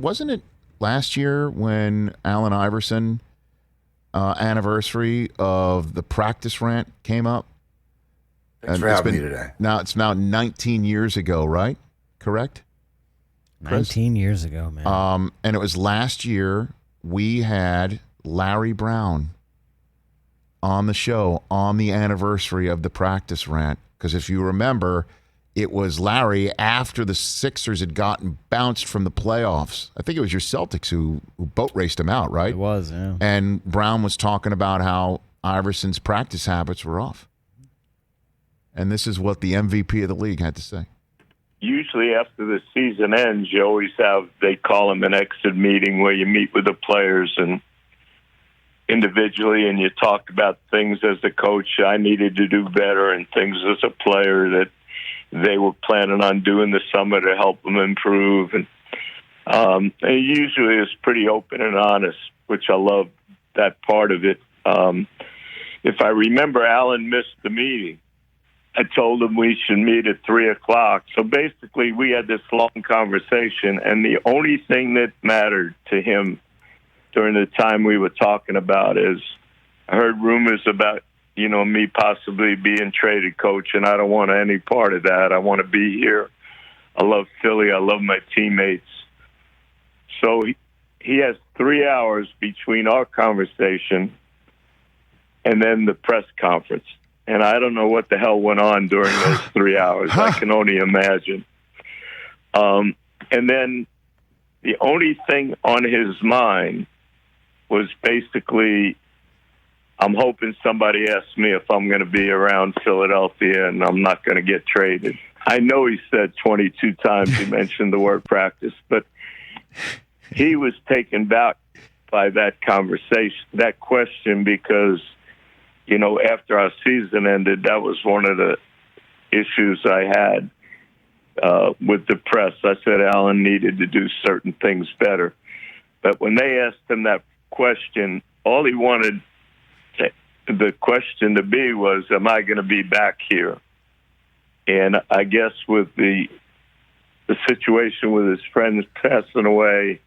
wasn't it last year when Allen Iverson anniversary of the practice rant came up? Thanks for having me today. It's now 19 years ago, right? Correct? 19 years ago, man. And it was last year we had Larry Brown on the show on the anniversary of the practice rant. Because if you remember, it was Larry after the Sixers had gotten bounced from the playoffs. I think it was your Celtics who boat raced him out, right? It was, yeah. And Brown was talking about how Iverson's practice habits were off. And this is what the MVP of the league had to say. Usually after the season ends, you always they call them an exit meeting where you meet with the players and individually and you talk about things as a coach I needed to do better and things as a player that they were planning on doing this summer to help them improve. And usually it's pretty open and honest, which I love that part of it. If I remember, Allen missed the meeting. I told him we should meet at 3:00. So basically we had this long conversation, and the only thing that mattered to him during the time we were talking about is I heard rumors about, me possibly being traded, coach, and I don't want any part of that. I want to be here. I love Philly. I love my teammates. So he has 3 hours between our conversation and then the press conference. And I don't know what the hell went on during those 3 hours. I can only imagine. And then the only thing on his mind was basically, I'm hoping somebody asks me if I'm going to be around Philadelphia and I'm not going to get traded. I know he said 22 times he mentioned the word practice, but he was taken back by that conversation, that question, because after our season ended, that was one of the issues I had with the press. I said Allen needed to do certain things better. But when they asked him that question, all he wanted the question to be was, am I going to be back here? And I guess with the situation with his friends passing away,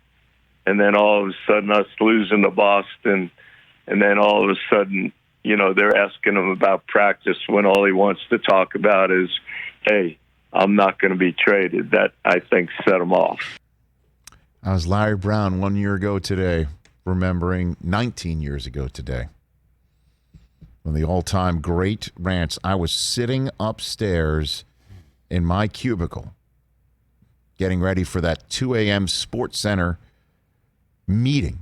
and then all of a sudden us losing to Boston, and then all of a sudden, they're asking him about practice when all he wants to talk about is, hey, I'm not going to be traded. That, I think, set him off. I was Larry Brown 1 year ago today, remembering 19 years ago today. One of the all-time great rants. I was sitting upstairs in my cubicle getting ready for that 2 a.m. Sports Center meeting.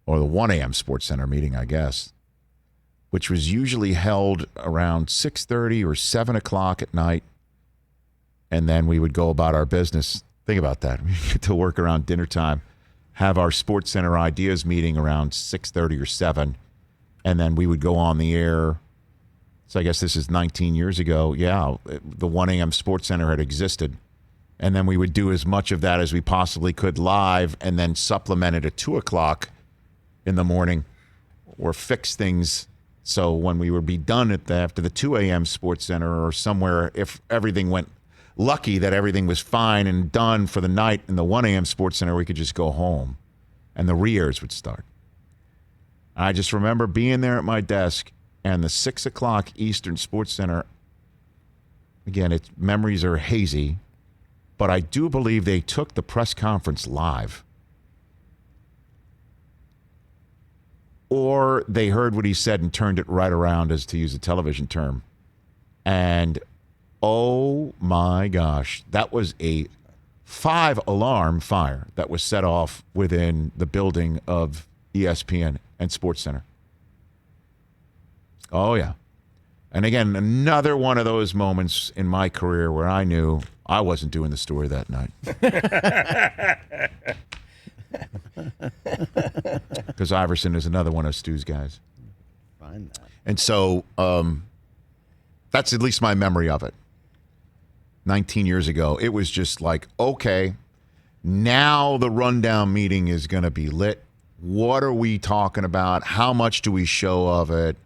Or the 1 a.m. Sports Center meeting, I guess, which was usually held around 6:30 or 7 o'clock at night. And then we would go about our business. Think about that. We get to work around dinner time, have our Sports Center ideas meeting around 6:30 or 7. And then we would go on the air. So I guess this is 19 years ago. Yeah, the 1 a.m. Sports Center had existed. And then we would do as much of that as we possibly could live and then supplement it at 2 o'clock in the morning or fix things so when we would be done after the 2 a.m. Sports Center or somewhere, if everything went lucky that everything was fine and done for the night in the 1 a.m. Sports Center, we could just go home and the re-airs would start. I just remember being there at my desk and the 6 o'clock Eastern Sports Center, again, memories are hazy, but I do believe they took the press conference live. Or they heard what he said and turned it right around, as to use a television term. And, oh my gosh, that was a 5-alarm fire that was set off within the building of ESPN and SportsCenter. Oh, yeah. And again, another one of those moments in my career where I knew I wasn't doing the story that night. Because Iverson is another one of Stu's guys. Find that. And so that's at least my memory of it. 19 years ago, it was just like, okay, now the rundown meeting is going to be lit. What are we talking about? How much do we show of it?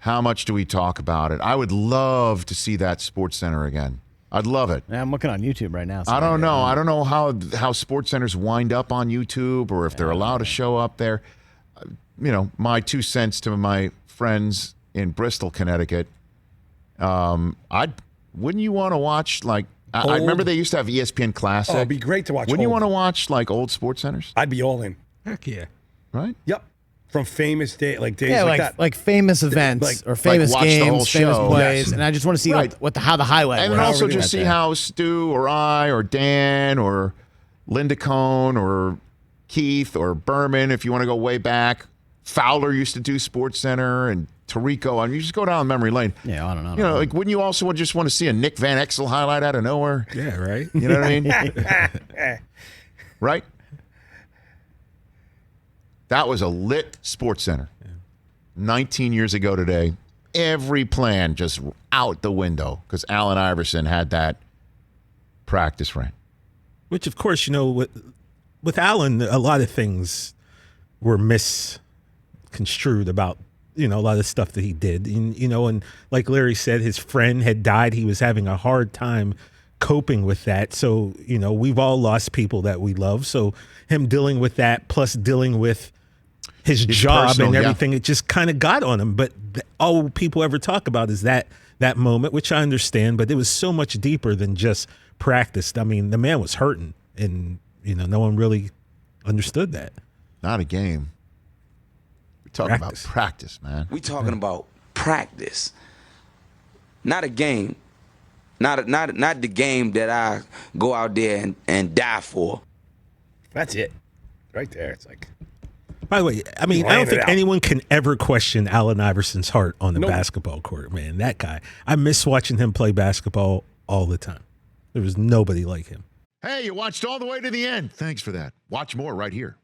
How much do we talk about it? I would love to see that Sports Center again. I'd love it. Yeah, I'm looking on YouTube right now. So I don't know. I don't know how SportsCenters wind up on YouTube or if they're allowed to show up there. My 2 cents to my friends in Bristol, Connecticut. Wouldn't you want to watch I remember they used to have ESPN Classic. Oh, it'd be great to watch. Wouldn't you want to watch old SportsCenters? I'd be all in. Heck yeah. Right? Yep. From famous days like that. Like famous events or famous watch the whole games, famous show. plays, Yes. and I just want to see how the highlight And was. then also However just see how Stu or I or Dan or Linda Cohn or Keith or Berman, if you want to go way back. Fowler used to do SportsCenter and Tirico. I mean, you just go down memory lane. Yeah, I don't know. Wouldn't you also just want to see a Nick Van Exel highlight out of nowhere? Yeah, right? You know what I mean? Right? That was a lit SportsCenter. 19 years ago today. Every plan just out the window because Allen Iverson had that practice rant. Which, of course, with Allen, a lot of things were misconstrued about, a lot of stuff that he did. And like Larry said, his friend had died. He was having a hard time coping with that. So, we've all lost people that we love. So him dealing with that plus dealing with his job personal, and everything, it just kind of got on him. But all people ever talk about is that moment, which I understand, but it was so much deeper than just practice. I mean, the man was hurting and, no one really understood that. Not a game. We're talking about practice, man. We talking about practice, not a game, not the game that I go out there and die for. That's it, right there. It's like. By the way, I mean, I don't think anyone can ever question Allen Iverson's heart on the basketball court, man. That guy, I miss watching him play basketball all the time. There was nobody like him. Hey, you watched all the way to the end. Thanks for that. Watch more right here.